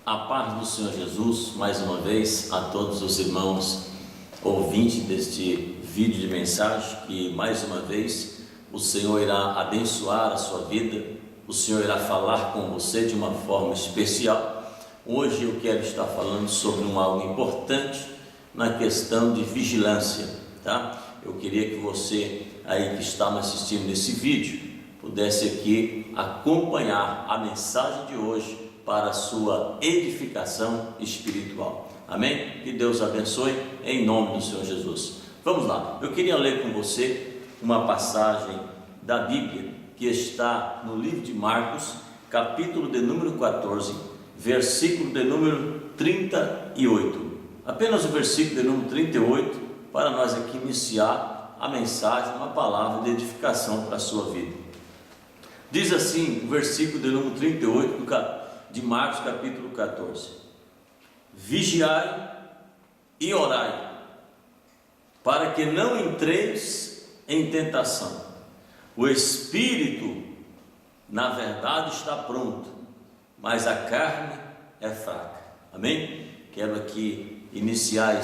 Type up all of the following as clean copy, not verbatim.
A paz do Senhor Jesus, mais uma vez, a todos os irmãos ouvintes deste vídeo de mensagem, que mais uma vez o Senhor irá abençoar a sua vida, o Senhor irá falar com você de uma forma especial. Hoje eu quero estar falando sobre algo importante na questão de vigilância, tá? Eu queria que você aí que está me assistindo nesse vídeo pudesse aqui acompanhar a mensagem de hoje para a sua edificação espiritual. Amém? Que Deus abençoe em nome do Senhor Jesus. Vamos lá, eu queria ler com você uma passagem da Bíblia que está no livro de Marcos, capítulo de número 14, versículo de número 38. Apenas o versículo de número 38 para nós aqui iniciar a mensagem, uma palavra de edificação para a sua vida. Diz assim o versículo de número 38 de Marcos capítulo 14: Vigiai e orai, para que não entreis em tentação. O espírito, na verdade, está pronto, mas a carne é fraca. Amém? Quero aqui iniciar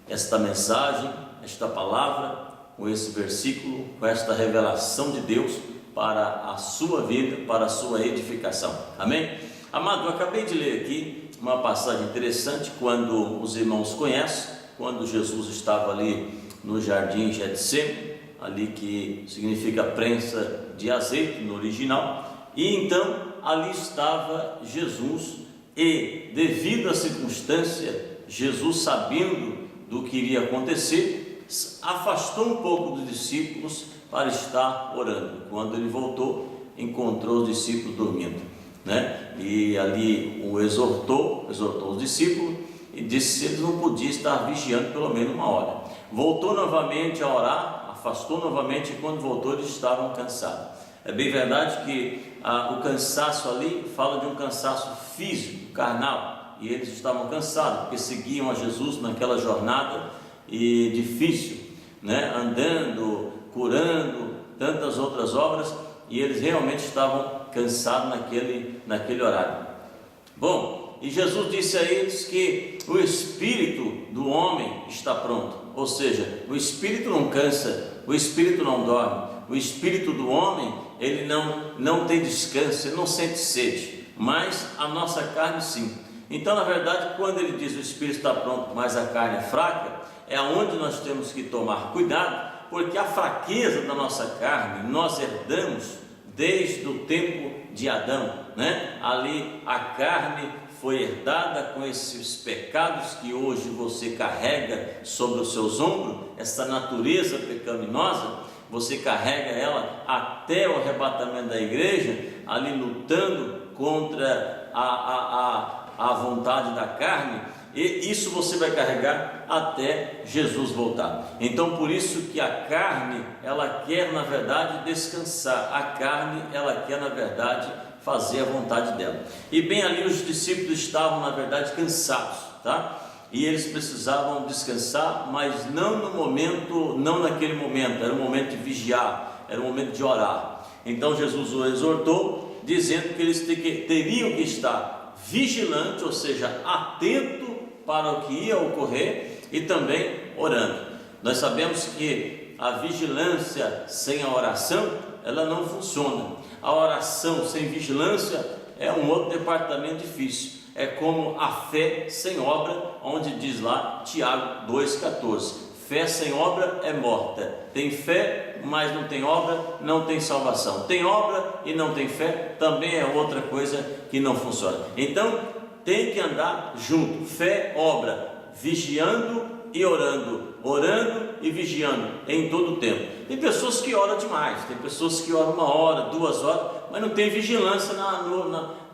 esta mensagem, esta palavra, com esse versículo, com esta revelação de Deus para a sua vida, para a sua edificação. Amém? Amado, eu acabei de ler aqui uma passagem interessante, quando os irmãos conhecem, quando Jesus estava ali no jardim Getsemane, ali que significa prensa de azeite no original, e então ali estava Jesus, e devido à circunstância, Jesus, sabendo do que iria acontecer, afastou um pouco dos discípulos para estar orando. Quando ele voltou, encontrou os discípulos dormindo, né? E ali o exortou os discípulos e disse se eles não podiam estar vigiando pelo menos uma hora. Voltou novamente a orar, afastou novamente, e quando voltou eles estavam cansados. É bem verdade que o cansaço ali fala de um cansaço físico, carnal, e eles estavam cansados porque seguiam a Jesus naquela jornada e difícil, né? Andando, curando, tantas outras obras, e eles realmente estavam cansados naquele horário. Bom, e Jesus disse a eles que o espírito do homem está pronto, ou seja, o espírito não cansa, o espírito não dorme, o espírito do homem, ele não tem descanso, ele não sente sede, mas a nossa carne sim. Então, na verdade, quando ele diz o espírito está pronto, mas a carne é fraca, é onde nós temos que tomar cuidado, porque a fraqueza da nossa carne nós herdamos desde o tempo de Adão, né? Ali a carne foi herdada com esses pecados que hoje você carrega sobre os seus ombros, essa natureza pecaminosa, você carrega ela até o arrebatamento da igreja, ali lutando contra a vontade da carne, e isso você vai carregar até Jesus voltar. Então por isso que a carne, ela quer na verdade descansar, a carne ela quer na verdade fazer a vontade dela. E bem ali os discípulos estavam na verdade cansados, tá? E eles precisavam descansar, mas não no momento, não naquele momento, era o momento de vigiar, era o momento de orar. Então Jesus o exortou, dizendo que eles teriam que estar vigilantes, ou seja, atento para o que ia ocorrer, e também orando. Nós sabemos que a vigilância sem a oração, ela não funciona. A oração sem vigilância é um outro departamento difícil. É como a fé sem obra, onde diz lá Tiago 2,14: fé sem obra é morta. Tem fé, mas não tem obra, não tem salvação. Tem obra e não tem fé, também é outra coisa que não funciona. Então tem que andar junto, fé, obra, vigiando e orando, orando e vigiando em todo o tempo. Tem pessoas que oram demais, tem pessoas que oram 1 hora, 2 horas, mas não tem vigilância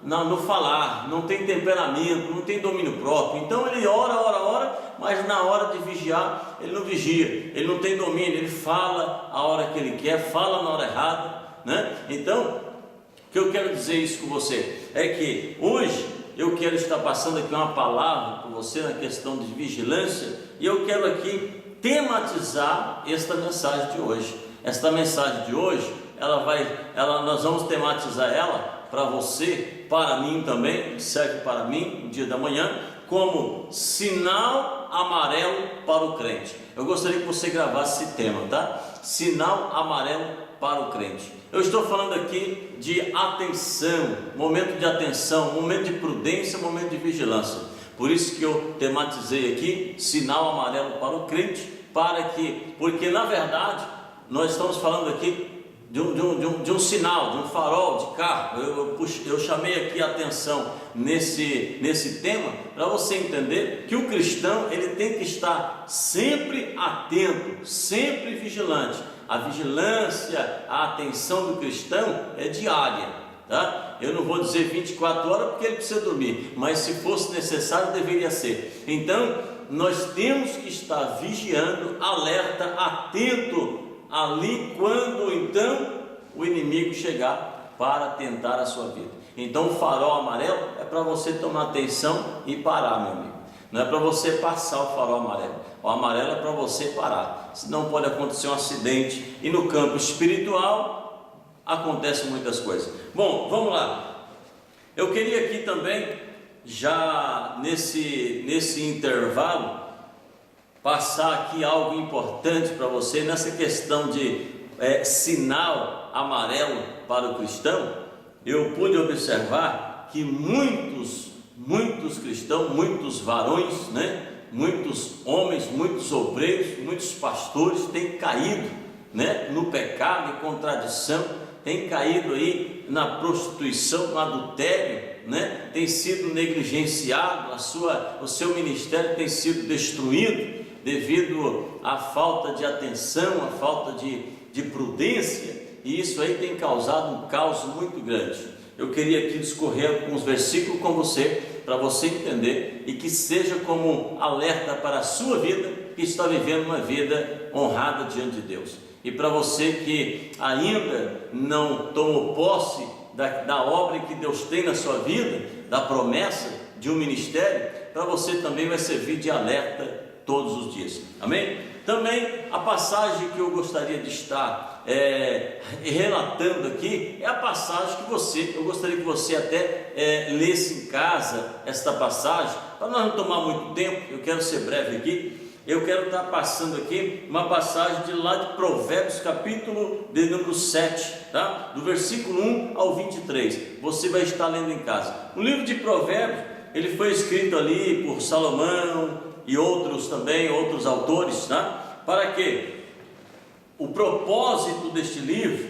no falar, não tem temperamento, não tem domínio próprio. Então ele ora, mas na hora de vigiar, ele não vigia, ele não tem domínio, ele fala a hora que ele quer, fala na hora errada, né? Então, o que eu quero dizer isso com você é que hoje eu quero estar passando aqui uma palavra com você na questão de vigilância, e eu quero aqui tematizar esta mensagem de hoje. Esta mensagem de hoje, nós vamos tematizar ela para você, para mim também, serve para mim no dia da manhã, como sinal amarelo para o crente. Eu gostaria que você gravasse esse tema, tá? Sinal amarelo para o crente. Eu estou falando aqui de atenção, momento de atenção, momento de prudência, momento de vigilância. Por isso que eu tematizei aqui sinal amarelo para o crente, porque na verdade nós estamos falando aqui de um sinal, de um farol de carro. Eu chamei aqui a atenção nesse tema para você entender que o cristão ele tem que estar sempre atento, sempre vigilante. A vigilância, a atenção do cristão é diária, tá? Eu não vou dizer 24 horas porque ele precisa dormir, mas se fosse necessário deveria ser. Então nós temos que estar vigiando, alerta, atento ali quando então o inimigo chegar para tentar a sua vida. Então o farol amarelo é para você tomar atenção e parar, meu amigo. Não é para você passar o farol amarelo. O amarelo é para você parar, senão pode acontecer um acidente. E no campo espiritual acontecem muitas coisas. Bom, vamos lá. Eu queria aqui também, já nesse intervalo, passar aqui algo importante para você nessa questão de sinal amarelo para o cristão. Eu pude observar que muitos cristãos, muitos varões, né? Muitos homens, muitos obreiros, muitos pastores têm caído, né? No pecado e contradição, têm caído aí na prostituição, no adultério, né? Tem sido negligenciado, o seu ministério tem sido destruído devido à falta de atenção, à falta de prudência, e isso aí tem causado um caos muito grande. Eu queria aqui discorrer alguns versículos com você, para você entender, e que seja como alerta para a sua vida, que está vivendo uma vida honrada diante de Deus. E para você que ainda não tomou posse da obra que Deus tem na sua vida, da promessa de um ministério, para você também vai servir de alerta todos os dias, amém? Também a passagem que eu gostaria de estar relatando aqui é a passagem que eu gostaria que você até lesse em casa esta passagem, para nós não tomar muito tempo. Eu quero ser breve aqui. Eu quero estar passando aqui uma passagem de lá de Provérbios, capítulo de número 7, tá? Do versículo 1 ao 23, você vai estar lendo em casa. O livro de Provérbios, ele foi escrito ali por Salomão e outros também, outros autores, tá? Para quê? O propósito deste livro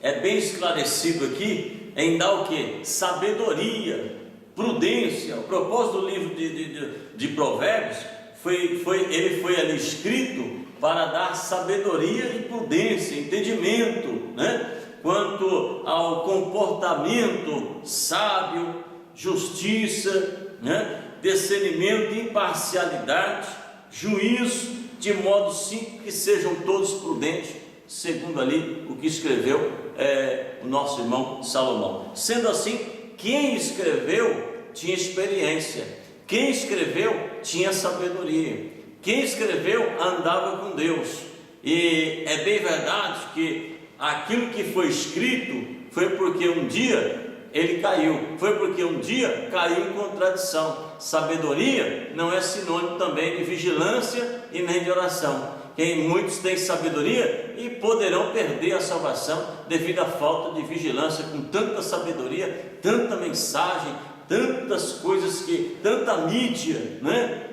é bem esclarecido aqui, em dar o que? Sabedoria, prudência. O propósito do livro de Provérbios ele foi ali escrito para dar sabedoria e prudência, entendimento, né? Quanto ao comportamento sábio, justiça, né? Discernimento, imparcialidade, juízo, de modo sim que sejam todos prudentes, segundo ali o que escreveu o nosso irmão Salomão. Sendo assim, quem escreveu tinha experiência, quem escreveu tinha sabedoria, quem escreveu andava com Deus. E é bem verdade que aquilo que foi escrito foi porque um dia ele caiu, foi porque um dia caiu em contradição. Sabedoria não é sinônimo também de vigilância e nem de oração. Muitos têm sabedoria e poderão perder a salvação devido à falta de vigilância, com tanta sabedoria, tanta mensagem, tantas coisas, tanta mídia, né?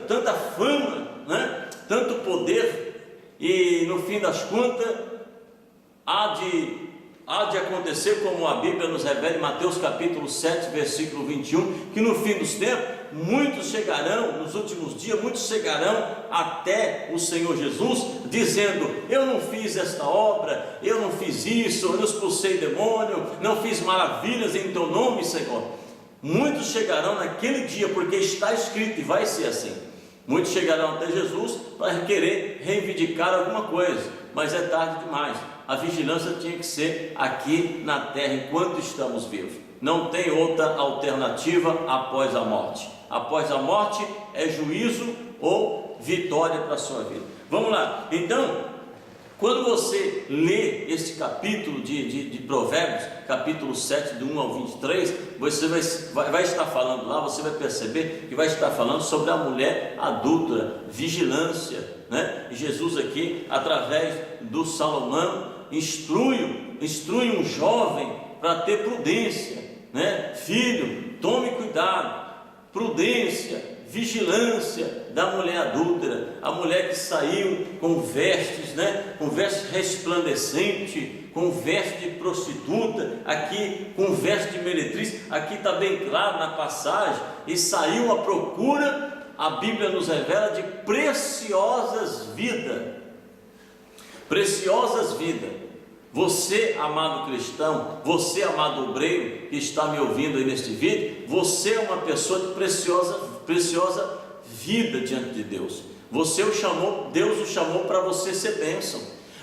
tanta fama, né? Tanto poder, e no fim das contas há de acontecer como a Bíblia nos revela em Mateus capítulo 7, versículo 21, que no fim dos tempos, muitos chegarão, nos últimos dias, muitos chegarão até o Senhor Jesus, dizendo: eu não fiz esta obra, eu não fiz isso, eu não expulsei demônio, não fiz maravilhas em teu nome, Senhor. Muitos chegarão naquele dia, porque está escrito e vai ser assim. Muitos chegarão até Jesus para querer reivindicar alguma coisa, mas é tarde demais. A vigilância tinha que ser aqui na terra enquanto estamos vivos. Não tem outra alternativa após a morte. Após a morte é juízo ou vitória para a sua vida. Vamos lá. Então, Quando você lê este capítulo de Provérbios, capítulo 7, do 1 ao 23, você vai estar falando lá, você vai perceber que vai estar falando sobre a mulher adúltera, vigilância, né? E Jesus aqui, através do Salomão, instrui um jovem para ter prudência, né? Filho, tome cuidado, prudência, vigilância da mulher adúltera, a mulher que saiu com vestes, né? Com vestes resplandecentes, com veste de prostituta, aqui com veste de meretriz, aqui está bem claro na passagem, e saiu à procura, a Bíblia nos revela, de preciosas vidas. Preciosas vidas. Você, amado cristão, você, amado obreiro, que está me ouvindo aí neste vídeo, você é uma pessoa de preciosa vida diante de Deus. Deus o chamou para você ser bênção.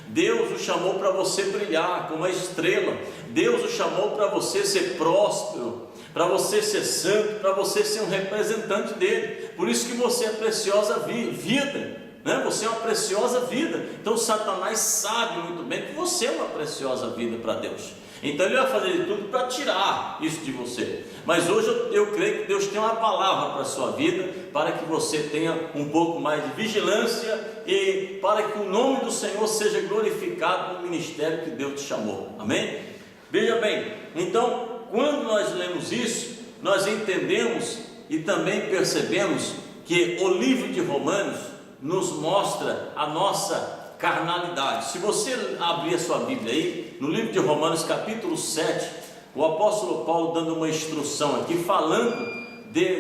Deus o chamou para você brilhar como uma estrela. Deus o chamou para você ser próspero, para você ser santo, para você ser um representante dele. Por isso que você é preciosa vida, né? Você é uma preciosa vida. Então Satanás sabe muito bem que você é uma preciosa vida para Deus. Então ele vai fazer de tudo para tirar isso de você. Mas hoje eu creio que Deus tem uma palavra para a sua vida, para que você tenha um pouco mais de vigilância e para que o nome do Senhor seja glorificado no ministério que Deus te chamou. Amém? Veja bem, então quando nós lemos isso, nós entendemos e também percebemos que o livro de Romanos nos mostra a nossa carnalidade. Se você abrir a sua Bíblia aí, no livro de Romanos capítulo 7, o apóstolo Paulo dando uma instrução aqui, falando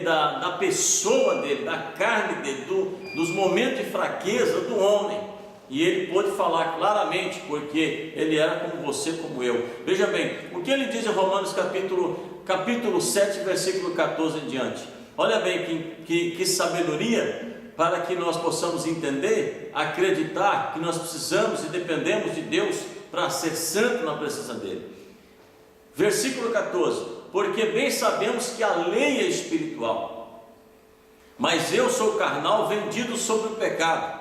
da pessoa dele, da carne dele, dos momentos de fraqueza do homem, e ele pôde falar claramente, porque ele era como você, como eu. Veja bem, o que ele diz em Romanos capítulo 7, versículo 14 em diante. Olha bem que sabedoria, para que nós possamos entender, acreditar que nós precisamos e dependemos de Deus para ser santo na presença dele. Versículo 14: porque bem sabemos que a lei é espiritual, mas eu sou carnal, vendido sobre o pecado.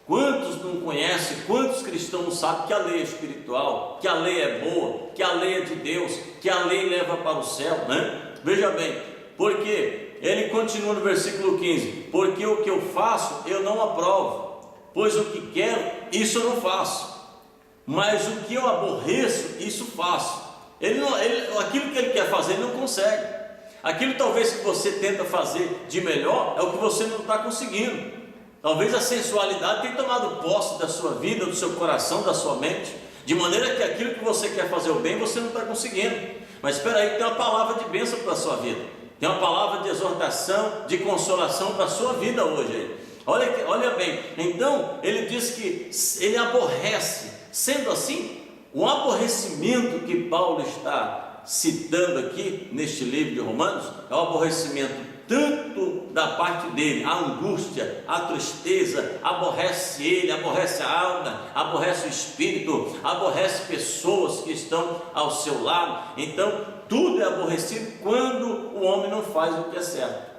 Quantos não conhecem, quantos cristãos não sabem que a lei é espiritual, que a lei é boa, que a lei é de Deus, que a lei leva para o céu, né? Veja bem, porque ele continua no versículo 15: porque o que eu faço eu não aprovo, pois o que quero, isso eu não faço, mas o que eu aborreço, isso faço. Aquilo que ele quer fazer, ele não consegue. Aquilo talvez que você tenta fazer de melhor, é o que você não está conseguindo. Talvez a sensualidade tenha tomado posse da sua vida, do seu coração, da sua mente, de maneira que aquilo que você quer fazer o bem, você não está conseguindo. Mas espera aí, tem uma palavra de bênção para a sua vida, tem uma palavra de exortação, de consolação para a sua vida hoje. Olha bem, então ele diz que ele aborrece. Sendo assim, o aborrecimento que Paulo está citando aqui neste livro de Romanos é o aborrecimento tanto da parte dele, a angústia, a tristeza, aborrece ele, aborrece a alma, aborrece o espírito, aborrece pessoas que estão ao seu lado. Então tudo é aborrecido quando o homem não faz o que é certo.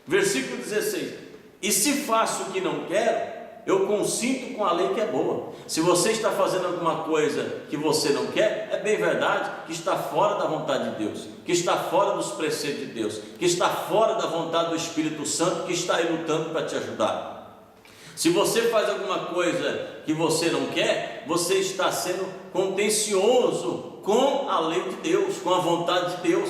Versículo 16: e se faço o que não quero, eu consinto com a lei que é boa. Se você está fazendo alguma coisa que você não quer, é bem verdade que está fora da vontade de Deus, que está fora dos preceitos de Deus, que está fora da vontade do Espírito Santo, que está aí lutando para te ajudar. Se você faz alguma coisa que você não quer, você está sendo contencioso com a lei de Deus, com a vontade de Deus,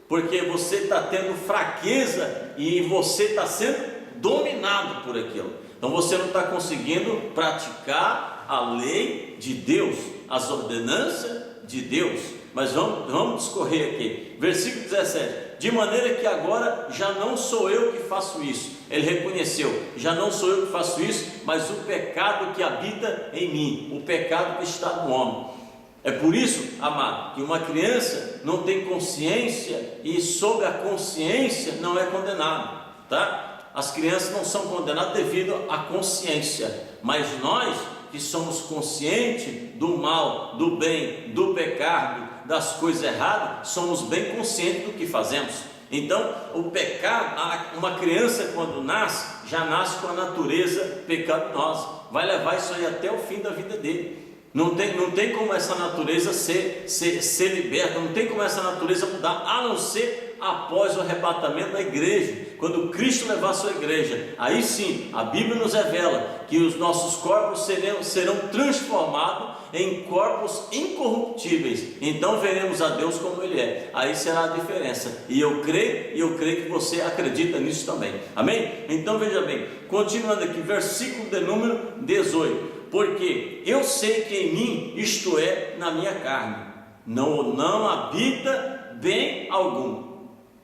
porque você está tendo fraqueza e você está sendo dominado por aquilo. Então você não está conseguindo praticar a lei de Deus, as ordenanças de Deus. Mas vamos discorrer aqui, versículo 17: de maneira que agora já não sou eu que faço isso. Ele reconheceu: já não sou eu que faço isso, mas o pecado que habita em mim, o pecado que está no homem. É por isso, amado, que uma criança não tem consciência, e sob a consciência não é condenado, tá? As crianças não são condenadas devido à consciência, mas nós que somos conscientes do mal, do bem, do pecado, das coisas erradas, somos bem conscientes do que fazemos. Então o pecado, uma criança quando nasce, já nasce com a natureza pecaminosa, vai levar isso aí até o fim da vida dele. Não tem como essa natureza ser liberta, não tem como essa natureza mudar, a não ser após o arrebatamento da igreja, quando Cristo levar a sua igreja. Aí sim, a Bíblia nos revela que os nossos corpos serão transformados em corpos incorruptíveis. Então veremos a Deus como Ele é. Aí será a diferença. E eu creio que você acredita nisso também. Amém? Então veja bem, continuando aqui, versículo de número 18. Porque eu sei que em mim, isto é, na minha carne, não habita bem algum.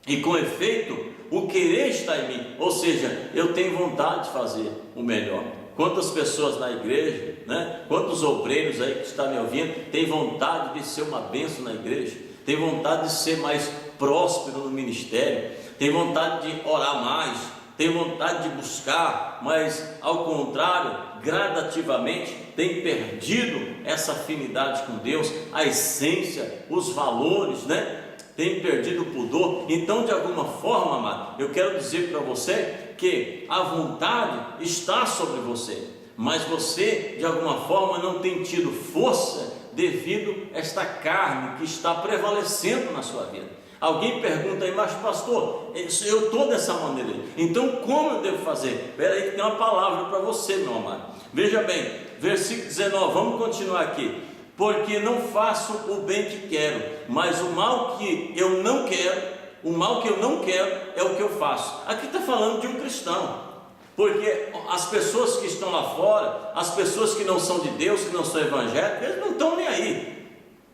E com efeito, o querer está em mim. Ou seja, eu tenho vontade de fazer o melhor. Quantas pessoas na igreja, né? Quantos obreiros aí que estão me ouvindo, tem vontade de ser uma bênção na igreja, tem vontade de ser mais próspero no ministério, tem vontade de orar mais, tem vontade de buscar, mas ao contrário, gradativamente tem perdido essa afinidade com Deus, a essência, os valores, né? Tem perdido o pudor. Então, de alguma forma, amado, eu quero dizer para você que a vontade está sobre você, mas você, de alguma forma, não tem tido força devido a esta carne que está prevalecendo na sua vida. Alguém pergunta aí, mas pastor, eu estou dessa maneira, então como eu devo fazer? Espera aí que tem uma palavra para você, meu amado. Veja bem, versículo 19, vamos continuar aqui. Porque não faço o bem que quero, mas o mal que eu não quero é o que eu faço. Aqui está falando de um cristão, porque as pessoas que estão lá fora, as pessoas que não são de Deus, que não são evangélicas, eles não estão nem aí.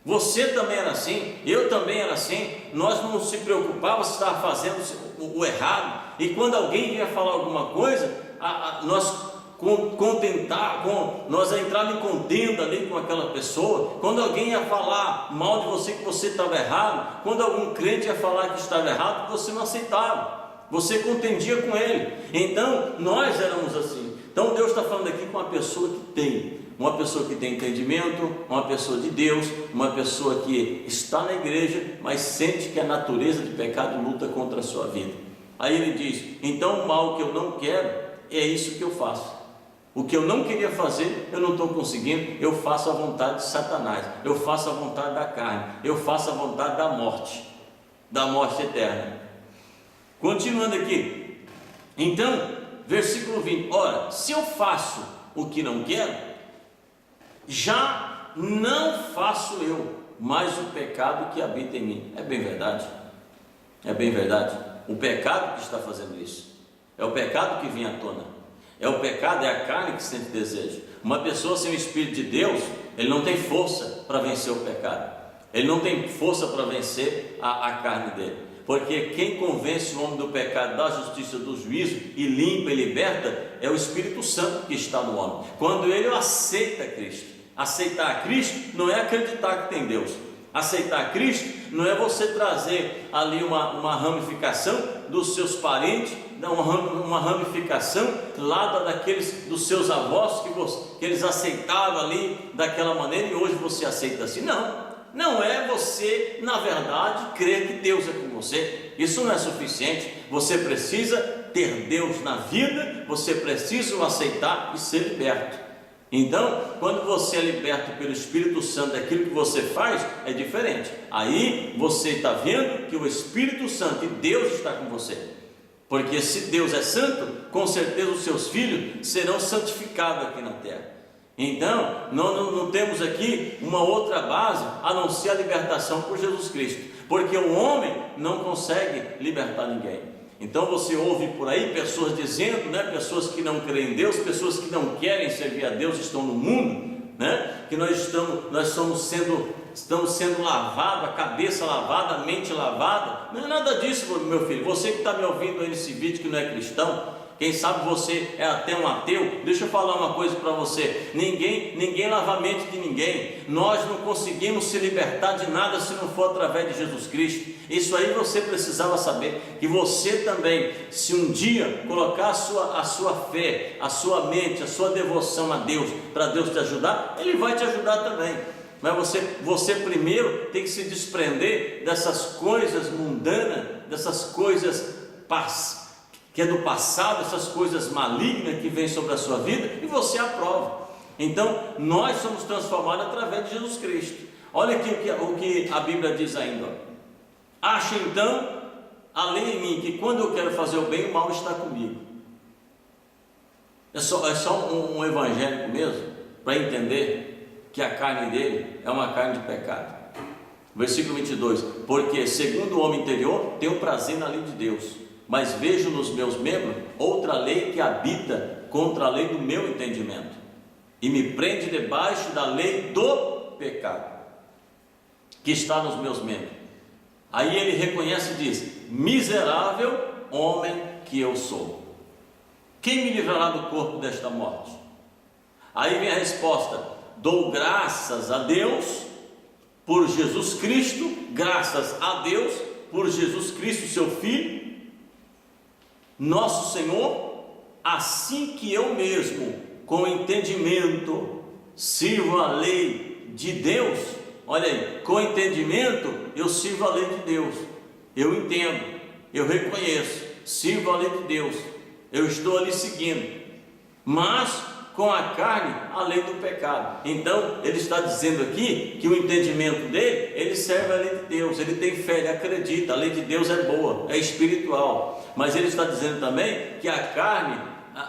Você também era assim, eu também era assim. Nós não se preocupávamos se estava fazendo o errado, e quando alguém vinha falar alguma coisa, nós entrava em contenda ali com aquela pessoa. Quando alguém ia falar mal de você, que você estava errado, quando algum crente ia falar que estava errado, você não aceitava, você contendia com ele. Então nós éramos assim. Então Deus está falando aqui com uma pessoa que tem entendimento, uma pessoa de Deus, uma pessoa que está na igreja, mas sente que a natureza de pecado luta contra a sua vida. Aí ele diz: então o mal que eu não quero, é isso que eu faço. O que eu não queria fazer, eu não estou conseguindo. Eu faço a vontade de Satanás, eu faço a vontade da carne, eu faço a vontade da morte eterna. Continuando aqui, então, versículo 20: ora, se eu faço o que não quero, já não faço eu, mas o pecado que habita em mim. É bem verdade, é bem verdade. O pecado que está fazendo isso, é o pecado que vem à tona. É o pecado, é a carne que sente desejo. Uma pessoa sem o Espírito de Deus, ele não tem força para vencer o pecado, ele não tem força para vencer a carne dele, porque quem convence o homem do pecado, da justiça, do juízo, e limpa e liberta, é o Espírito Santo que está no homem. Quando ele aceita Cristo. Aceitar Cristo não é acreditar que tem Deus. Aceitar Cristo não é você trazer ali uma ramificação dos seus parentes, uma ramificação lá dos seus avós, que eles aceitavam ali daquela maneira, e hoje você aceita assim. Não é você, na verdade, crer que Deus é com você. Isso não é suficiente. Você precisa ter Deus na vida, você precisa o aceitar e ser liberto. Então, quando você é liberto pelo Espírito Santo, aquilo que você faz é diferente. Aí você está vendo que o Espírito Santo e Deus está com você. Porque se Deus é santo, com certeza os seus filhos serão santificados aqui na terra. Então, não temos aqui uma outra base a não ser a libertação por Jesus Cristo, porque o homem não consegue libertar ninguém. Então você ouve por aí pessoas dizendo, né, pessoas que não creem em Deus, pessoas que não querem servir a Deus, estão no mundo, né, que nós estamos sendo lavados, a cabeça lavada, a mente lavada. Não é nada disso, meu filho. Você que está me ouvindo aí nesse vídeo, que não é cristão, quem sabe você é até um ateu, deixa eu falar uma coisa para você: ninguém lava a mente de ninguém. Nós não conseguimos se libertar de nada se não for através de Jesus Cristo. Isso aí você precisava saber, que você também, se um dia colocar a sua fé, a sua mente, a sua devoção a Deus, para Deus te ajudar, Ele vai te ajudar também. Mas você primeiro tem que se desprender dessas coisas mundanas, dessas coisas que é do passado, essas coisas malignas que vêm sobre a sua vida, e você aprova. Então, nós somos transformados através de Jesus Cristo. Olha aqui o que a Bíblia diz ainda. Acho então a lei em mim, que quando eu quero fazer o bem, o mal está comigo. É só um evangélico mesmo, para entender que a carne dele é uma carne de pecado. Versículo 22, porque segundo o homem interior, tenho prazer na lei de Deus, mas vejo nos meus membros outra lei que habita contra a lei do meu entendimento, e me prende debaixo da lei do pecado, que está nos meus membros. Aí ele reconhece e diz, miserável homem que eu sou, quem me livrará do corpo desta morte? Aí vem a resposta, dou graças a Deus, por Jesus Cristo, graças a Deus, por Jesus Cristo, seu Filho, nosso Senhor, assim que eu mesmo, com entendimento, sirvo a lei de Deus. Olha aí, com entendimento, eu sirvo a lei de Deus, eu entendo, eu reconheço, sirvo a lei de Deus, eu estou ali seguindo, mas com a carne, a lei do pecado. Então, ele está dizendo aqui que o entendimento dele, ele serve a lei de Deus, ele tem fé, ele acredita, a lei de Deus é boa, é espiritual, mas ele está dizendo também que a carne,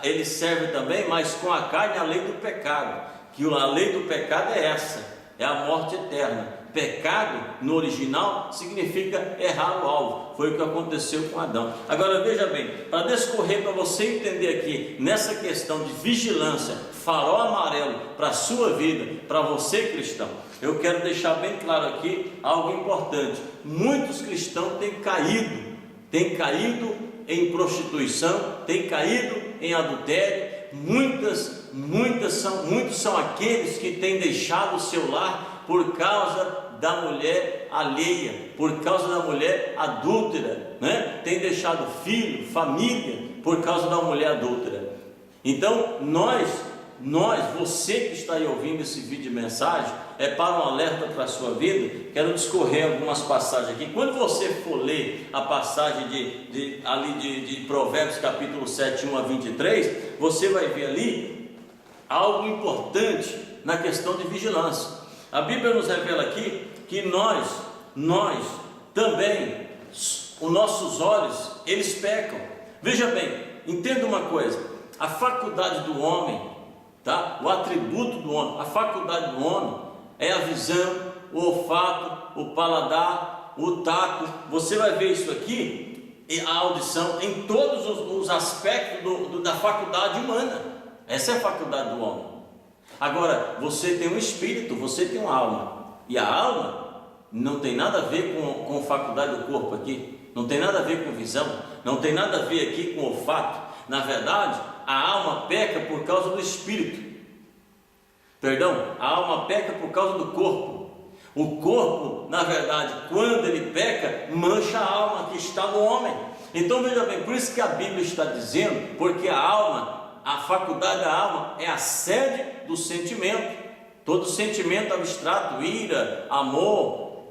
ele serve também, mas com a carne a lei do pecado, que a lei do pecado é essa, é a morte eterna. Pecado no original significa errar o alvo, foi o que aconteceu com Adão. Agora veja bem, para discorrer, para você entender aqui, nessa questão de vigilância, farol amarelo para a sua vida, para você cristão, eu quero deixar bem claro aqui algo importante. Muitos cristãos têm caído em prostituição, têm caído em adultério. Muitos são aqueles que têm deixado o seu lar por causa da mulher alheia, por causa da mulher adúltera, né? Tem deixado filho, família, por causa da mulher adúltera. Então, você que está aí ouvindo esse vídeo de mensagem, é para um alerta para a sua vida. Quero discorrer algumas passagens aqui. Quando você for ler a passagem de Provérbios capítulo 7, 1 a 23, você vai ver ali algo importante na questão de vigilância. A Bíblia nos revela aqui que nós também, os nossos olhos, eles pecam. Veja bem, entenda uma coisa, a faculdade do homem, tá? O atributo do homem, a faculdade do homem é a visão, o olfato, o paladar, o tato. Você vai ver isso aqui, a audição, em todos os aspectos da faculdade humana. Essa é a faculdade do homem. Agora, você tem um espírito, você tem uma alma, e a alma não tem nada a ver com faculdade do corpo aqui, não tem nada a ver com visão, não tem nada a ver aqui com olfato. Na verdade, a alma peca por causa do espírito, a alma peca por causa do corpo. O corpo, na verdade, quando ele peca, mancha a alma que está no homem. Então veja bem, por isso que a Bíblia está dizendo, porque a alma, a faculdade da alma é a sede do sentimento. Todo sentimento abstrato, ira, amor,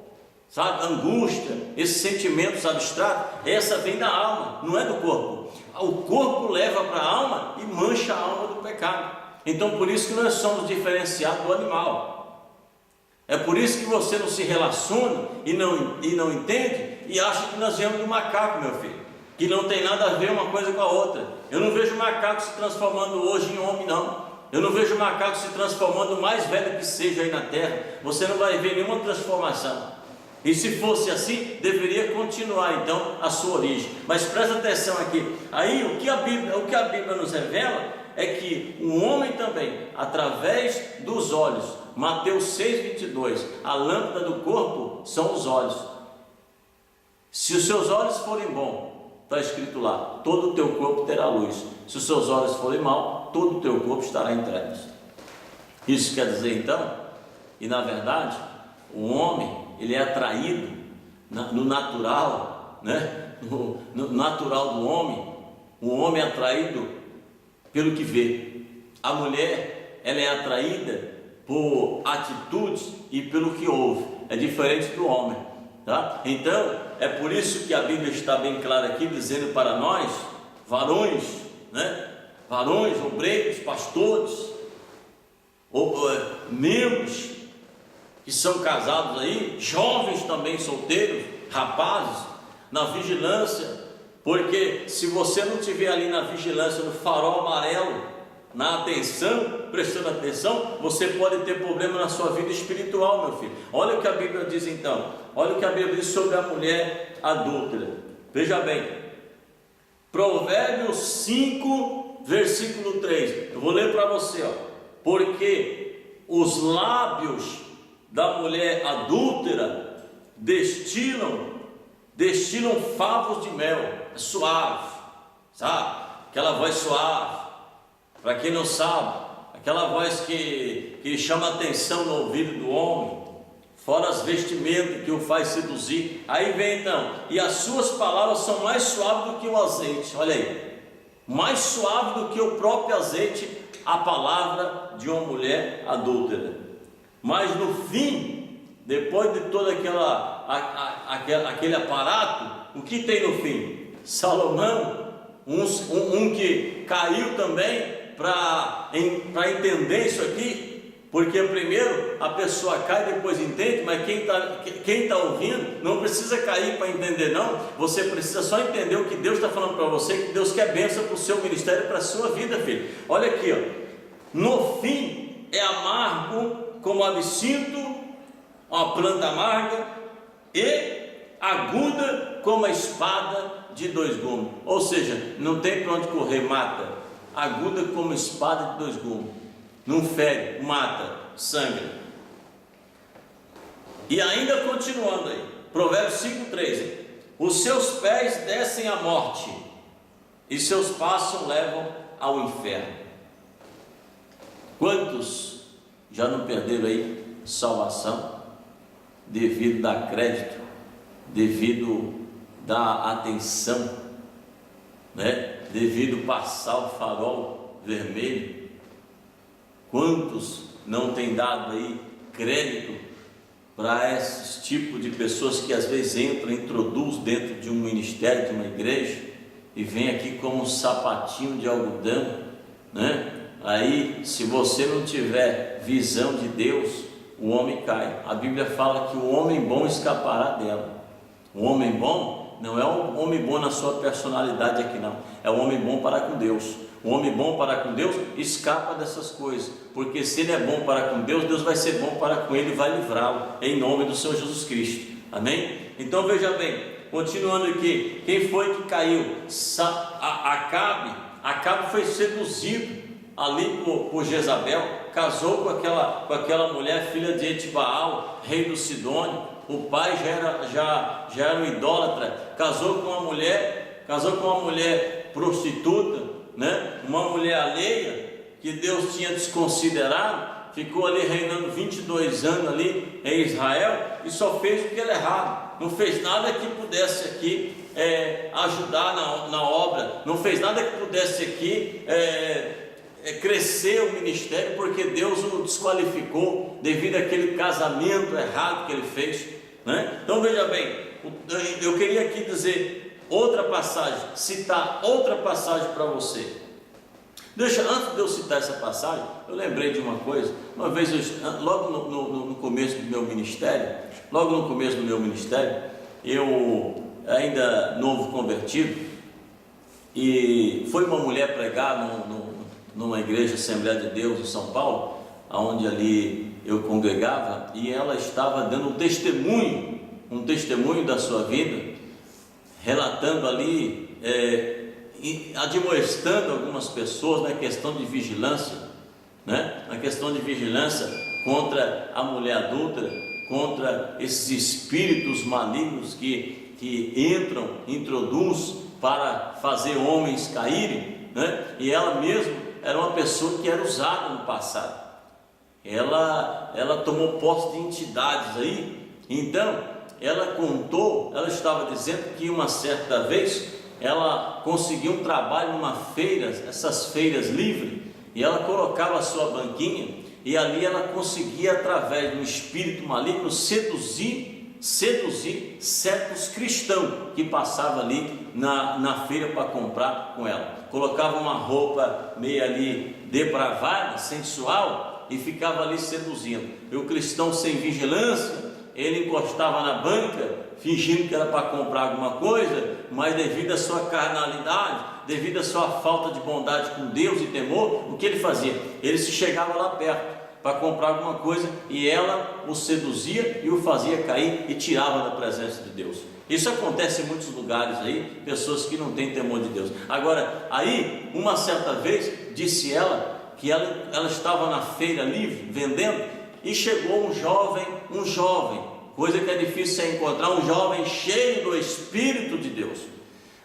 sabe, angústia, esses sentimentos abstratos, essa vem da alma, não é do corpo. O corpo leva para a alma e mancha a alma do pecado. Então por isso que nós somos diferenciados do animal. É por isso que você não se relaciona e não entende e acha que nós viemos do macaco, meu filho, que não tem nada a ver uma coisa com a outra. Eu não vejo macaco se transformando hoje em homem, não. Eu não vejo macaco se transformando o mais velho que seja aí na terra. Você não vai ver nenhuma transformação. E se fosse assim, deveria continuar então a sua origem. Mas presta atenção aqui. Aí o que a Bíblia nos revela é que o homem também, através dos olhos, Mateus 6,22, a lâmpada do corpo são os olhos. Se os seus olhos forem bons, está escrito lá, todo o teu corpo terá luz. Se os seus olhos forem mal, todo o teu corpo estará em trevas. Isso quer dizer então, e na verdade, o homem, ele é atraído no natural, né? No natural do homem, o homem é atraído pelo que vê. A mulher, ela é atraída por atitudes e pelo que ouve. É diferente do homem, tá? Então, é por isso que a Bíblia está bem clara aqui, dizendo para nós, varões, né? Varões, obreiros, pastores, membros que são casados aí, jovens também solteiros, rapazes, na vigilância, porque se você não estiver ali na vigilância, no farol amarelo, na atenção, prestando atenção, você pode ter problema na sua vida espiritual, meu filho. Olha o que a Bíblia diz então, olha o que a Bíblia diz sobre a mulher adúltera. Veja bem, Provérbios 5, versículo 3, eu vou ler para você, porque os lábios da mulher adúltera destilam favos de mel, é suave, sabe? Aquela voz suave, para quem não sabe, aquela voz que chama atenção no ouvido do homem, fora as vestimentas que o faz seduzir. Aí vem então, e as suas palavras são mais suaves do que o azeite, olha aí, mais suave do que o próprio azeite, a palavra de uma mulher adúltera. Mas no fim, depois de todo aquele aparato, o que tem no fim? Salomão, um que caiu também para entender isso aqui, porque primeiro a pessoa cai, depois entende, mas quem está ouvindo não precisa cair para entender, não. Você precisa só entender o que Deus está falando para você, que Deus quer bênção para o seu ministério, para a sua vida, filho. Olha aqui, no fim é amargo como absinto, uma planta amarga, e aguda como a espada de dois gumes. Ou seja, não tem para onde correr, mata. Aguda como espada de dois gumes, não fere, mata, sangra. E ainda continuando aí, Provérbios 5,13: os seus pés descem à morte, e seus passos levam ao inferno. Quantos já não perderam aí salvação devido dar crédito, devido dar atenção, né? Devido passar o farol vermelho? Quantos não têm dado aí crédito para esses tipos de pessoas que às vezes introduz dentro de um ministério, de uma igreja, e vem aqui como um sapatinho de algodão, né? Aí, se você não tiver visão de Deus, o homem cai. A Bíblia fala que o homem bom escapará dela. O homem bom não é um homem bom na sua personalidade aqui, não. É um homem bom para com Deus. O homem bom para com Deus escapa dessas coisas, porque se ele é bom para com Deus, Deus vai ser bom para com ele e vai livrá-lo, em nome do Senhor Jesus Cristo. Amém? Então veja bem, continuando aqui, quem foi que caiu? Acabe foi seduzido ali por Jezabel, casou com aquela mulher, filha de Etibaal, rei do Sidônio. O pai já era um idólatra, casou com uma mulher prostituta, né? Uma mulher alheia que Deus tinha desconsiderado, ficou ali reinando 22 anos ali em Israel e só fez o que era errado, não fez nada que pudesse aqui ajudar na obra, não fez nada que pudesse aqui crescer o ministério, porque Deus o desqualificou devido àquele casamento errado que ele fez, né? Então veja bem, eu queria aqui dizer outra passagem, citar outra passagem para você. Antes de eu citar essa passagem, eu lembrei de uma coisa. Uma vez, logo no começo do meu ministério, eu ainda novo convertido, e foi uma mulher pregar numa igreja Assembleia de Deus em São Paulo, onde ali eu congregava, e ela estava dando um testemunho da sua vida, relatando ali, admoestando algumas pessoas na questão de vigilância, né? Na questão de vigilância contra a mulher adúltera, contra esses espíritos malignos que introduz para fazer homens caírem, né? E ela mesma era uma pessoa que era usada no passado. Ela tomou posse de entidades aí. Então ela estava dizendo que uma certa vez ela conseguiu um trabalho numa feira, essas feiras livres, e ela colocava a sua banquinha, e ali ela conseguia, através de um espírito maligno, seduzir certos cristãos que passavam ali na feira para comprar com ela. Colocava uma roupa meio ali depravada, sensual, e ficava ali seduzindo. E o cristão sem vigilância, ele encostava na banca, fingindo que era para comprar alguma coisa, mas devido à sua carnalidade, devido à sua falta de bondade com Deus e temor, o que ele fazia? Ele se chegava lá perto para comprar alguma coisa e ela o seduzia e o fazia cair e tirava da presença de Deus. Isso acontece em muitos lugares aí, pessoas que não têm temor de Deus. Agora, aí, uma certa vez, disse ela que ela estava na feira livre, vendendo, e chegou um jovem, coisa que é difícil você encontrar, um jovem cheio do Espírito de Deus,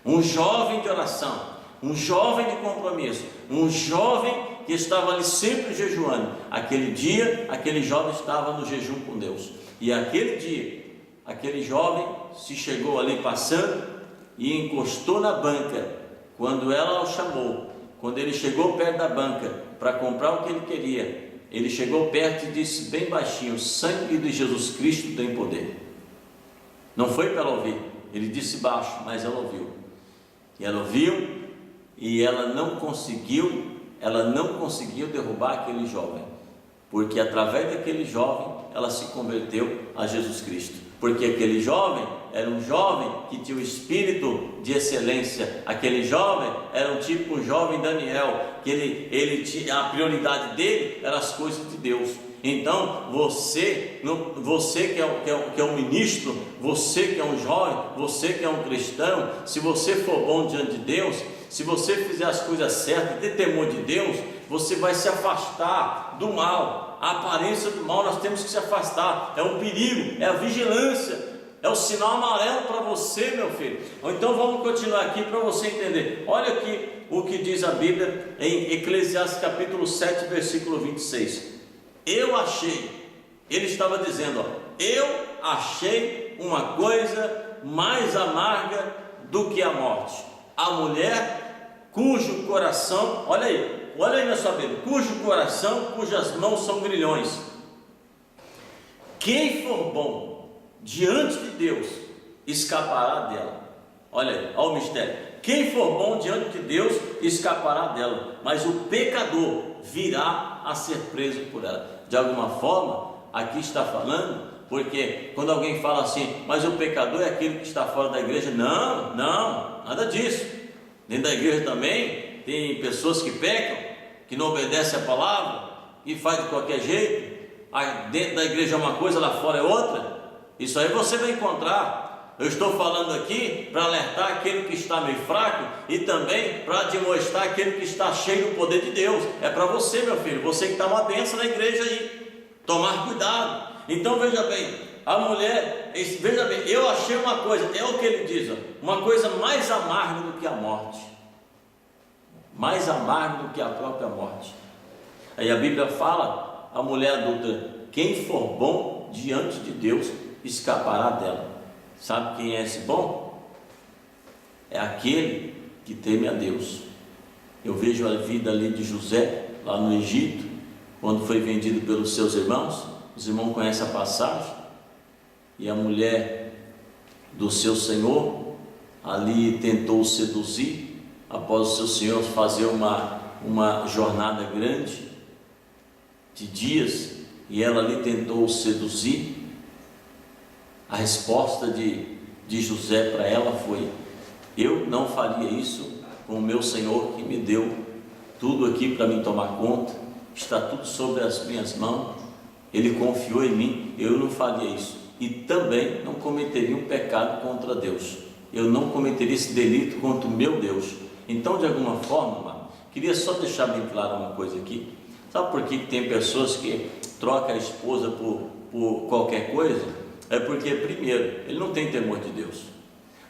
um jovem de oração, um jovem de compromisso, um jovem que estava ali sempre jejuando. Aquele dia, aquele jovem estava no jejum com Deus, e aquele dia, aquele jovem se chegou ali passando e encostou na banca. Quando ela o chamou, quando ele chegou perto da banca para comprar o que ele queria, ele chegou perto e disse bem baixinho: o sangue de Jesus Cristo tem poder. Não foi para ela ouvir, ele disse baixo, mas ela ouviu. E ela ouviu, e ela não conseguiu derrubar aquele jovem, porque através daquele jovem ela se converteu a Jesus Cristo, porque aquele jovem era um jovem que tinha o espírito de excelência. Aquele jovem era um tipo um jovem Daniel, que ele tinha, a prioridade dele eram as coisas de Deus. Então você que é um ministro, você que é um jovem, você que é um cristão, se você for bom diante de Deus, se você fizer as coisas certas, ter temor de Deus, você vai se afastar do mal. A aparência do mal nós temos que se afastar, é um perigo, é a vigilância, é o sinal amarelo para você, meu filho. Então vamos continuar aqui para você entender. Olha aqui o que diz a Bíblia em Eclesiastes capítulo 7, versículo 26. Eu achei, ele estava dizendo, eu achei uma coisa mais amarga do que a morte, a mulher cujo coração, olha aí na sua Bíblia, cujo coração, cujas mãos são grilhões. Quem for bom diante de Deus escapará dela. Olha aí, olha o mistério. Quem for bom diante de Deus escapará dela, mas o pecador virá a ser preso por ela. De alguma forma, aqui está falando, porque quando alguém fala assim, mas o pecador é aquele que está fora da igreja, não, nada disso. Dentro da igreja também tem pessoas que pecam, que não obedecem a palavra, e faz de qualquer jeito. Dentro da igreja é uma coisa, lá fora é outra. Isso aí você vai encontrar. Eu estou falando aqui para alertar aquele que está meio fraco e também para demonstrar aquele que está cheio do poder de Deus. É para você, meu filho, você que está uma bênção na igreja aí, tomar cuidado. Então veja bem, a mulher, veja bem, eu achei uma coisa, é o que ele diz, uma coisa mais amarga do que a morte, mais amarga do que a própria morte. Aí a Bíblia fala, a mulher adulta, quem for bom diante de Deus escapará dela. Sabe quem é esse bom? É aquele que teme a Deus. Eu vejo a vida ali de José, lá no Egito, quando foi vendido pelos seus irmãos. Os irmãos conhecem a passagem, e a mulher do seu senhor ali tentou seduzir, após o seu senhor fazer uma jornada grande de dias, e ela ali tentou seduzir. A resposta de José para ela foi: eu não faria isso com o meu Senhor que me deu tudo aqui para mim tomar conta, está tudo sobre as minhas mãos, Ele confiou em mim, eu não faria isso, e também não cometeria um pecado contra Deus, eu não cometeria esse delito contra o meu Deus. Então, de alguma forma, amado, queria só deixar bem claro uma coisa aqui. Sabe por que tem pessoas que trocam a esposa por qualquer coisa? É porque, primeiro, ele não tem temor de Deus.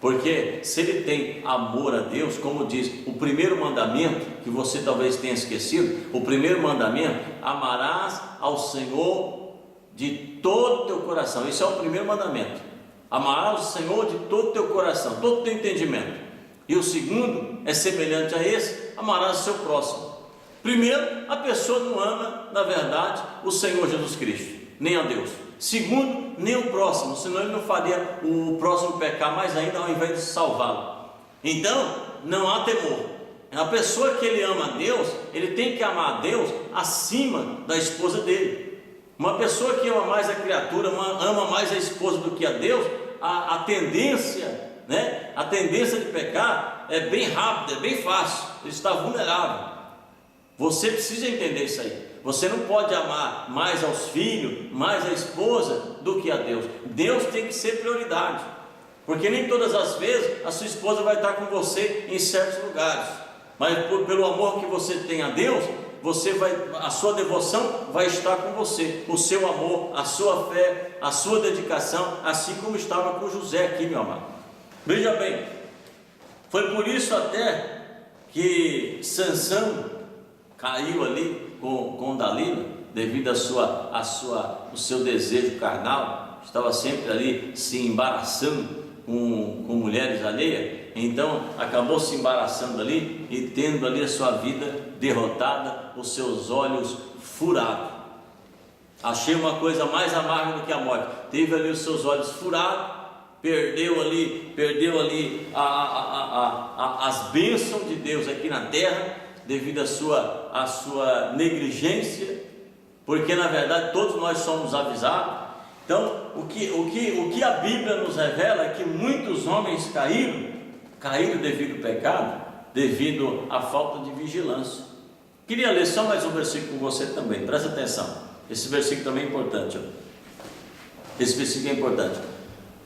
Porque se ele tem amor a Deus, como diz o primeiro mandamento, que você talvez tenha esquecido, o primeiro mandamento: amarás ao Senhor de todo o teu coração. Esse é o primeiro mandamento: amarás o Senhor de todo o teu coração, todo o teu entendimento. E o segundo é semelhante a esse: amarás o seu próximo. Primeiro, a pessoa não ama, na verdade, o Senhor Jesus Cristo, nem a Deus. Segundo, nem o próximo, senão ele não faria o próximo pecar mais ainda ao invés de salvá-lo. Então, não há temor. A pessoa que ele ama a Deus, ele tem que amar a Deus acima da esposa dele. Uma pessoa que ama mais a criatura, ama mais a esposa do que a Deus, a tendência, né? A tendência de pecar é bem rápida, é bem fácil, ele está vulnerável. Você precisa entender isso aí. Você não pode amar mais aos filhos, mais a esposa do que a Deus. Deus tem que ser prioridade, porque nem todas as vezes a sua esposa vai estar com você em certos lugares, mas pelo amor que você tem a Deus, a sua devoção vai estar com você, o seu amor, a sua fé, a sua dedicação, assim como estava com José aqui, meu amado. Veja bem, foi por isso até que Sansão caiu ali com Dalila, devido ao seu desejo carnal, estava sempre ali se embaraçando com mulheres alheias, então acabou se embaraçando ali e tendo ali a sua vida derrotada, os seus olhos furados. Achei uma coisa mais amarga do que a morte. Teve ali os seus olhos furados, perdeu ali as bênçãos de Deus aqui na terra, devido à sua negligência, porque na verdade todos nós somos avisados. Então, o que a Bíblia nos revela é que muitos homens caíram devido ao pecado, devido à falta de vigilância. Queria ler só mais um versículo com você também, presta atenção, esse versículo também é importante, esse versículo é importante,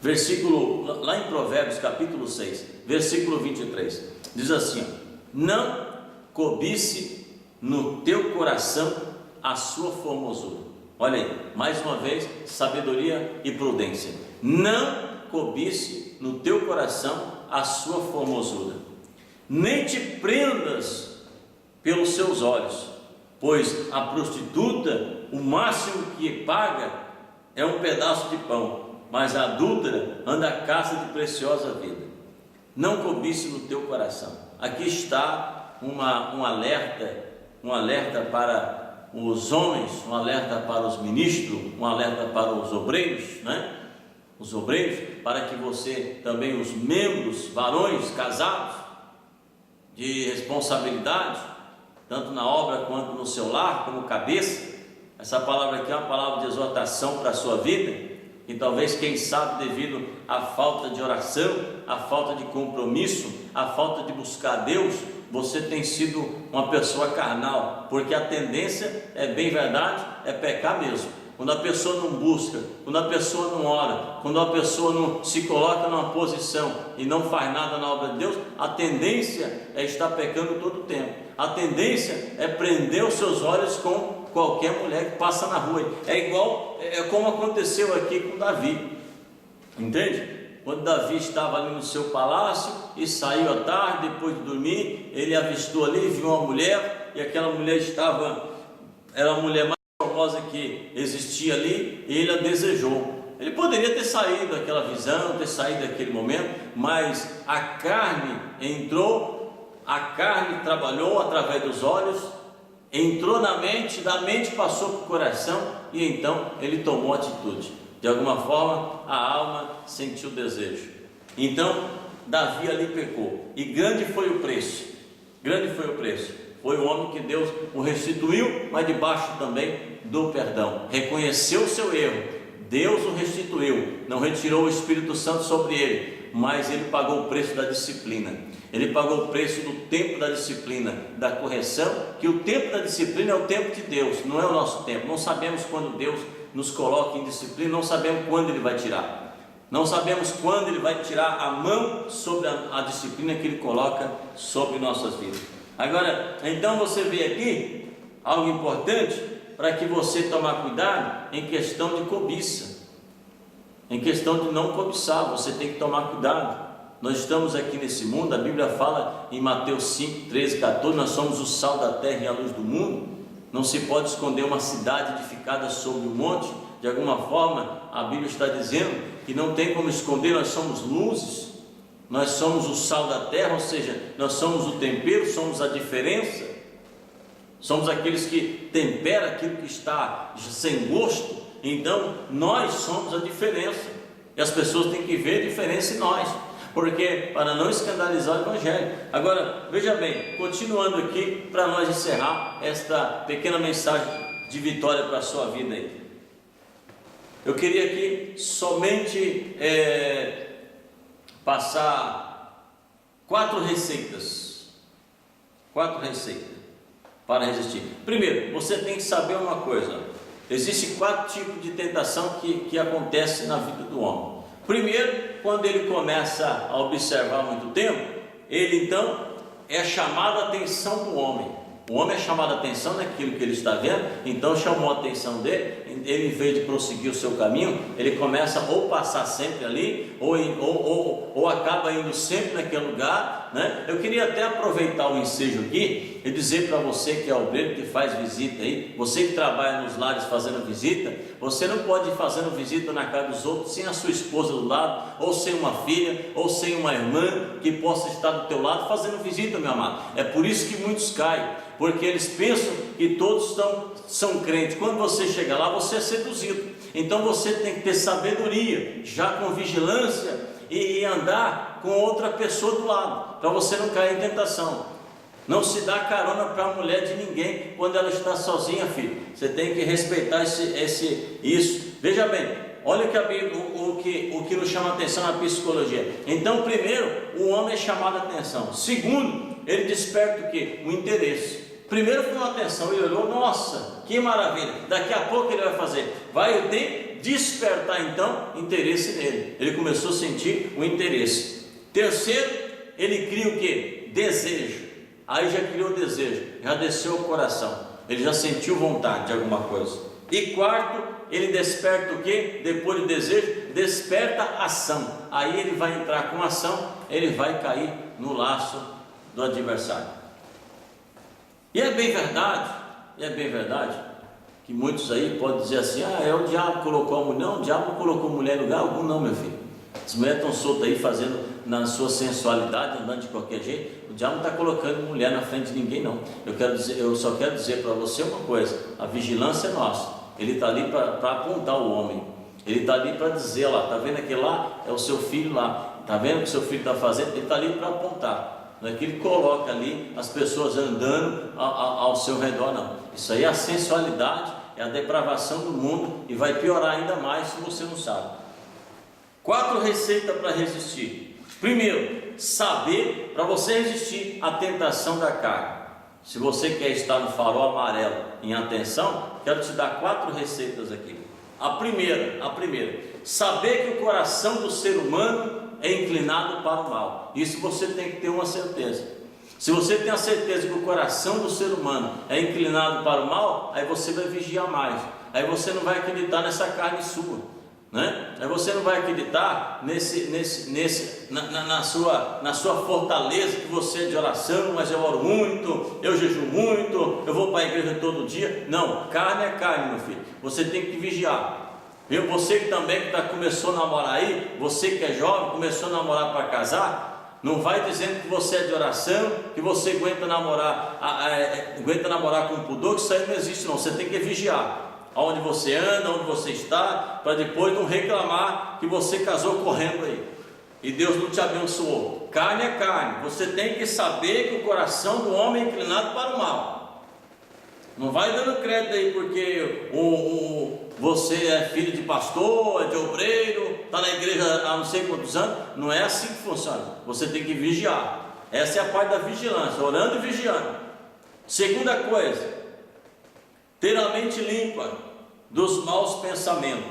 versículo lá em Provérbios capítulo 6, versículo 23, diz assim: não cobice no teu coração a sua formosura. Olha aí, mais uma vez, sabedoria e prudência. Não cobice no teu coração a sua formosura, nem te prendas pelos seus olhos, pois a prostituta, o máximo que paga é um pedaço de pão, mas a adúltera anda à caça de preciosa vida. Não cobice no teu coração. Aqui está um alerta para os homens, um alerta para os ministros, um alerta para os obreiros, né? Os obreiros, para que você também, os membros, varões casados, de responsabilidade, tanto na obra quanto no seu lar, como cabeça. Essa palavra aqui é uma palavra de exortação para a sua vida, e talvez, quem sabe, devido à falta de oração, à falta de compromisso, à falta de buscar Deus, você tem sido uma pessoa carnal, porque a tendência, é bem verdade, é pecar mesmo. Quando a pessoa não busca, quando a pessoa não ora, quando a pessoa não se coloca numa posição e não faz nada na obra de Deus, a tendência é estar pecando todo o tempo. A tendência é prender os seus olhos com qualquer mulher que passa na rua. É como aconteceu aqui com Davi, entende? Quando Davi estava ali no seu palácio e saiu à tarde, depois de dormir, ele avistou ali, viu uma mulher, e aquela mulher era a mulher mais famosa que existia ali, e ele a desejou. Ele poderia ter saído daquela visão, ter saído daquele momento, mas a carne entrou, a carne trabalhou através dos olhos, entrou na mente, da mente passou para o coração, e então ele tomou atitude. De alguma forma, a alma sentiu desejo. Então, Davi ali pecou. E grande foi o preço. Grande foi o preço. Foi o homem que Deus o restituiu, mas debaixo também do perdão. Reconheceu o seu erro. Deus o restituiu. Não retirou o Espírito Santo sobre ele, mas ele pagou o preço da disciplina. Ele pagou o preço do tempo da disciplina, da correção, que o tempo da disciplina é o tempo de Deus, não é o nosso tempo. Não sabemos quando Deus nos coloca em disciplina, não sabemos quando Ele vai tirar, não sabemos quando Ele vai tirar a mão sobre a disciplina que Ele coloca sobre nossas vidas. Agora, então você vê aqui algo importante para que você tomar cuidado em questão de cobiça, em questão de não cobiçar. Você tem que tomar cuidado. Nós estamos aqui nesse mundo, a Bíblia fala em Mateus 5, 13, 14, nós somos o sal da terra e a luz do mundo. Não se pode esconder uma cidade edificada sobre um monte. De alguma forma, a Bíblia está dizendo que não tem como esconder. Nós somos luzes, nós somos o sal da terra, ou seja, nós somos o tempero, somos a diferença, somos aqueles que temperam aquilo que está sem gosto. Então, nós somos a diferença, e as pessoas têm que ver a diferença em nós. porque para não escandalizar o Evangelho. Agora, veja bem, continuando aqui, para nós encerrar esta pequena mensagem de vitória para a sua vida aí. Eu queria aqui somente passar 4 receitas para resistir. Primeiro, você tem que saber uma coisa: existem 4 tipos de tentação que acontecem na vida do homem. Primeiro, quando ele começa a observar muito tempo, ele então é chamado a atenção do homem. O homem é chamado a atenção naquilo que ele está vendo, então chamou a atenção dele. Ele, em vez de prosseguir o seu caminho, ele começa ou passar sempre ali, ou acaba indo sempre naquele lugar, né? Eu queria até aproveitar o ensejo aqui e dizer para você que é obreiro, que faz visita aí, você que trabalha nos lares fazendo visita, você não pode ir fazendo visita na casa dos outros sem a sua esposa do lado, ou sem uma filha, ou sem uma irmã que possa estar do teu lado fazendo visita, meu amado. É por isso que muitos caem, porque eles pensam que todos são crentes. Quando você chega lá, você é seduzido. Então você tem que ter sabedoria, já com vigilância, e andar com outra pessoa do lado, para você não cair em tentação. Não se dá carona para a mulher de ninguém quando ela está sozinha, filho. Você tem que respeitar isso. Veja bem, olha o que nos chama a atenção na psicologia. Então, primeiro, o homem é chamado a atenção. Segundo, ele desperta o quê? O interesse. Primeiro foi uma atenção, ele olhou, nossa, que maravilha. Daqui a pouco ele vai fazer, vai ter despertar então interesse nele. Ele começou a sentir o interesse. Terceiro, ele cria o quê? Desejo. Aí já criou desejo, já desceu o coração, ele já sentiu vontade de alguma coisa. E quarto, ele desperta o quê? Depois do desejo, desperta ação. Aí ele vai entrar com ação, ele vai cair no laço do adversário. E é bem verdade que muitos aí podem dizer assim: é o diabo que colocou a mulher. Não, o diabo não colocou a mulher em lugar algum, não, meu filho. As mulheres estão soltas aí fazendo na sua sensualidade, andando de qualquer jeito. O diabo não está colocando mulher na frente de ninguém, não. Eu só quero dizer para você uma coisa: a vigilância é nossa. Ele está ali para apontar o homem. Ele está ali para dizer: lá, está vendo aquele lá? É o seu filho lá. Está vendo o que o seu filho está fazendo? Ele está ali para apontar. Não é que ele coloca ali as pessoas andando ao seu redor, não. Isso aí é a sensualidade, é a depravação do mundo, e vai piorar ainda mais se você não sabe. 4 receitas para resistir. Primeiro, saber para você resistir à tentação da carne. Se você quer estar no farol amarelo em atenção, quero te dar 4 receitas aqui. A primeira, saber que o coração do ser humano é inclinado para o mal. Isso você tem que ter uma certeza. Se você tem a certeza que o coração do ser humano é inclinado para o mal, aí você vai vigiar mais. Aí você não vai acreditar nessa carne sua, né? Aí você não vai acreditar na sua fortaleza, que você é de oração, mas eu oro muito, eu jejuo muito, eu vou para a igreja todo dia. Não, carne é carne, meu filho. Você tem que vigiar. Viu? Você que também começou a namorar aí, você que é jovem, começou a namorar para casar, não vai dizendo que você é de oração, que você aguenta namorar com pudor, que isso aí não existe não. Você tem que vigiar aonde você anda, onde você está, para depois não reclamar que você casou correndo aí e Deus não te abençoou. Carne é carne. Você tem que saber que o coração do homem é inclinado para o mal. Não vai dando crédito aí porque você é filho de pastor, é de obreiro, está na igreja há não sei quantos anos. Não é assim que funciona. Você tem que vigiar. Essa é a parte da vigilância, orando e vigiando. Segunda coisa, ter a mente limpa dos maus pensamentos,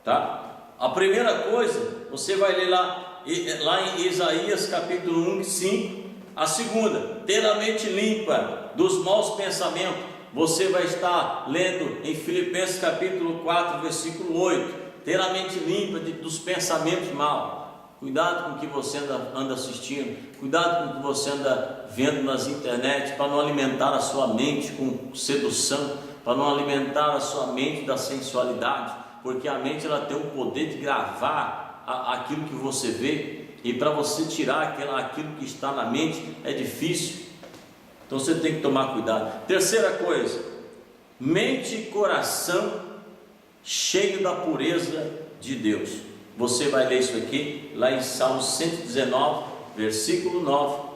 tá? A primeira coisa, você vai ler lá em Isaías capítulo 1, 5. A segunda, ter a mente limpa dos maus pensamentos. Você vai estar lendo em Filipenses capítulo 4, versículo 8. Ter a mente limpa dos pensamentos maus. Cuidado com o que você anda assistindo. Cuidado com o que você anda vendo nas internet, para não alimentar a sua mente com sedução, para não alimentar a sua mente da sensualidade, porque a mente ela tem o poder de gravar aquilo que você vê, e para você tirar aquilo que está na mente é difícil. Então você tem que tomar cuidado. Terceira coisa, mente e coração cheio da pureza de Deus. Você vai ler isso aqui lá em Salmo 119, versículo 9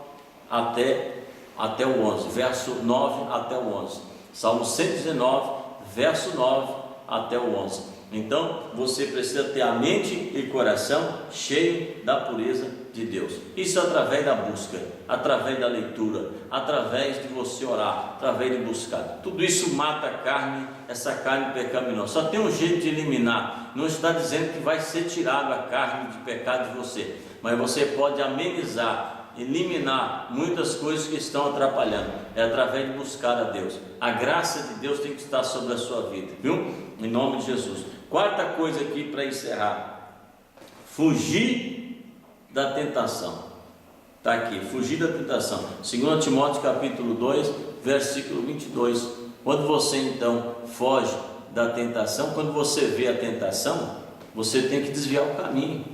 até o 11, verso 9 até o 11. Salmo 119, verso 9 até o 11. Então você precisa ter a mente e coração cheio da pureza de Deus. Isso através da busca, através da leitura, através de você orar, através de buscar. Tudo isso mata a carne, essa carne pecaminosa. Só tem um jeito de eliminar. Não está dizendo que vai ser tirado a carne de pecado de você, mas você pode amenizar, eliminar muitas coisas que estão atrapalhando. É através de buscar a Deus. A graça de Deus tem que estar sobre a sua vida, viu? Em nome de Jesus. Quarta coisa aqui para encerrar: fugir da tentação. Está aqui, fugir da tentação. 2 Timóteo capítulo 2, versículo 22. Quando você então foge da tentação, quando você vê a tentação, você tem que desviar o caminho.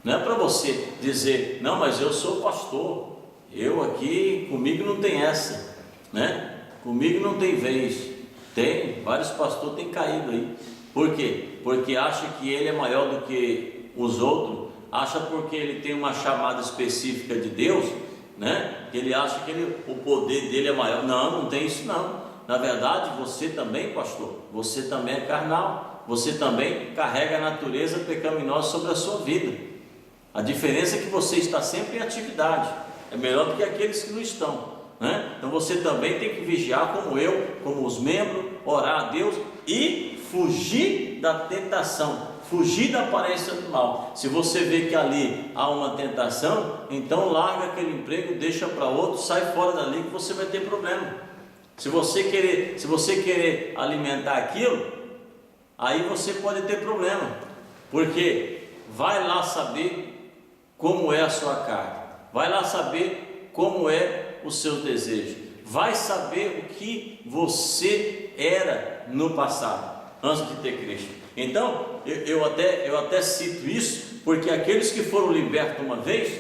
Não é para você dizer, não, mas eu sou pastor, eu aqui, comigo não tem essa, né? Comigo não tem vez. Tem, vários pastores têm caído aí. Por quê? Porque acha que ele é maior do que os outros, acha porque ele tem uma chamada específica de Deus, né? Que ele acha que o poder dele é maior. Não, não tem isso não. Na verdade, você também, pastor, você também é carnal, você também carrega a natureza pecaminosa sobre a sua vida. A diferença é que você está sempre em atividade, é melhor do que aqueles que não estão, né? Então você também tem que vigiar, como eu, como os membros, orar a Deus e fugir da tentação, fugir da aparência do mal. Se você vê que ali há uma tentação, então larga aquele emprego, deixa para outro, sai fora dali que você vai ter problema. Se você querer alimentar aquilo, aí você pode ter problema, porque vai lá saber como é a sua carne, vai lá saber como é os seus desejos, vai saber o que você era no passado, antes de ter Cristo. Então, eu até cito isso, porque aqueles que foram libertos uma vez,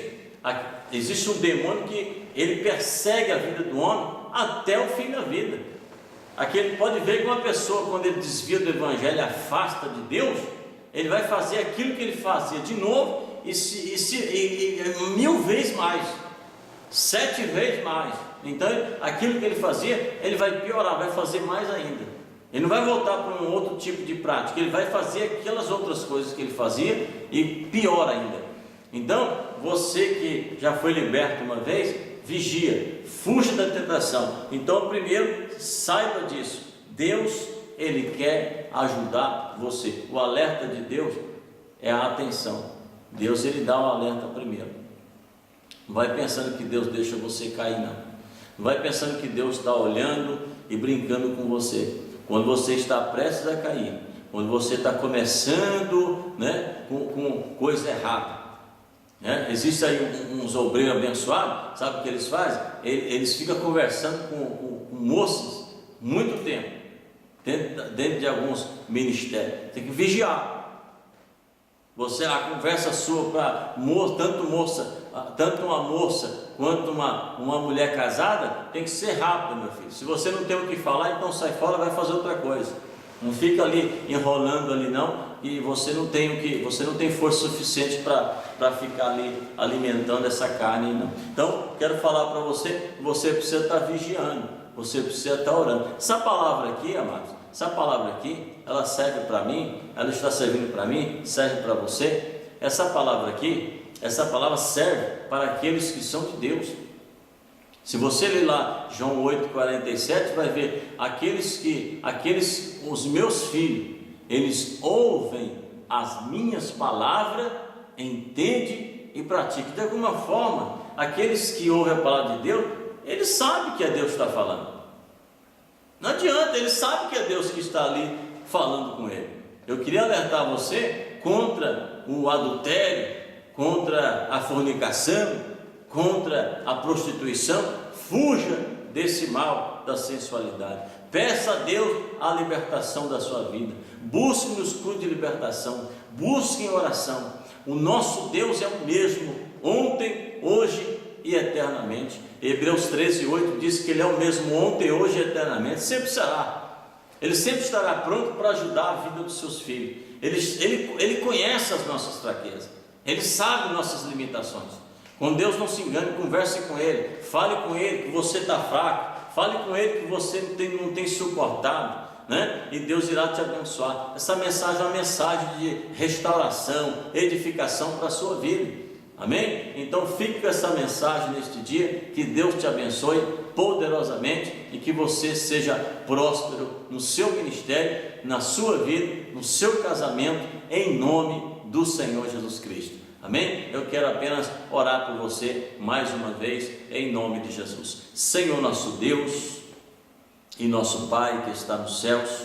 existe um demônio que ele persegue a vida do homem até o fim da vida. Aquele pode ver que uma pessoa, quando ele desvia do evangelho, afasta de Deus, ele vai fazer aquilo que ele fazia de novo, e 1000 vezes mais, 7 vezes mais. Então aquilo que ele fazia, ele vai piorar, vai fazer mais ainda. Ele não vai voltar para um outro tipo de prática, ele vai fazer aquelas outras coisas que ele fazia e pior ainda. Então você que já foi liberto uma vez, vigia, fuja da tentação. Então primeiro saiba disso, Deus ele quer ajudar você. O alerta de Deus é a atenção. Deus ele dá o alerta primeiro. Não vai pensando que Deus deixa você cair, não. Não vai pensando que Deus está olhando e brincando com você. Quando você está prestes a cair, quando você está começando, né, com coisa errada, né? Existe aí uns obreiros abençoados, sabe o que eles fazem? Eles ficam conversando com moças muito tempo, dentro de alguns ministérios. Tem que vigiar. A conversa sua para tanto uma moça quanto uma mulher casada tem que ser rápida, meu filho. Se você não tem o que falar, então sai fora, vai fazer outra coisa. Não fica ali enrolando ali não, e você não tem força suficiente para ficar ali alimentando essa carne não. Então quero falar para você que você precisa estar vigiando, você precisa estar orando. Essa palavra aqui, amados, essa palavra aqui, ela serve para mim, ela está servindo para mim, serve para você. Essa palavra aqui, essa palavra serve para aqueles que são de Deus. Se você ler lá João 8,47, vai ver os meus filhos, eles ouvem as minhas palavras, entendem e praticam. De alguma forma, aqueles que ouvem a palavra de Deus, eles sabem que é Deus que está falando. Não adianta, ele sabe que é Deus que está ali falando com ele. Eu queria alertar você contra o adultério, contra a fornicação, contra a prostituição. Fuja desse mal da sensualidade. Peça a Deus a libertação da sua vida. Busque no escudo de libertação. Busque em oração. O nosso Deus é o mesmo, ontem, hoje e eternamente. Hebreus 13:8 diz que Ele é o mesmo ontem, hoje e eternamente. Sempre será. Ele sempre estará pronto para ajudar a vida dos seus filhos. Ele conhece as nossas fraquezas, Ele sabe nossas limitações. Com Deus não se engane, converse com Ele, fale com Ele que você está fraco, fale com Ele que você não tem suportado, né? E Deus irá te abençoar. Essa mensagem é uma mensagem de restauração, edificação para a sua vida. Amém? Então fique com essa mensagem neste dia, que Deus te abençoe poderosamente e que você seja próspero no seu ministério, na sua vida, no seu casamento, em nome do Senhor Jesus Cristo. Amém? Eu quero apenas orar por você mais uma vez, em nome de Jesus. Senhor nosso Deus e nosso Pai que está nos céus,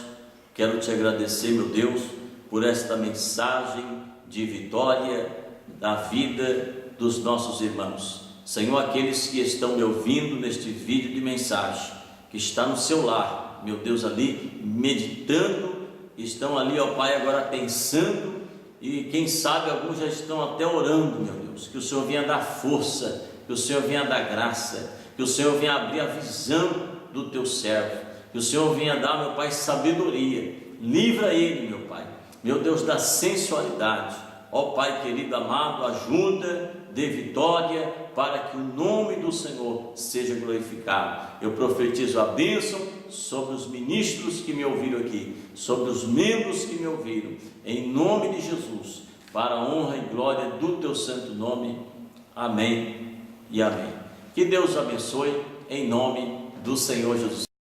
quero te agradecer, meu Deus, por esta mensagem de vitória da vida dos nossos irmãos. Senhor, aqueles que estão me ouvindo neste vídeo de mensagem, que está no seu lar, meu Deus, ali meditando, estão ali, ó Pai, agora pensando, e quem sabe alguns já estão até orando, meu Deus, que o Senhor venha dar força, que o Senhor venha dar graça, que o Senhor venha abrir a visão do teu servo, que o Senhor venha dar, meu Pai, sabedoria. Livra ele, meu Pai, meu Deus, da sensualidade. Ó Pai querido, amado, ajuda, dê vitória, para que o nome do Senhor seja glorificado. Eu profetizo a bênção sobre os ministros que me ouviram aqui, sobre os membros que me ouviram, em nome de Jesus, para a honra e glória do teu santo nome. Amém e amém. Que Deus abençoe, em nome do Senhor Jesus.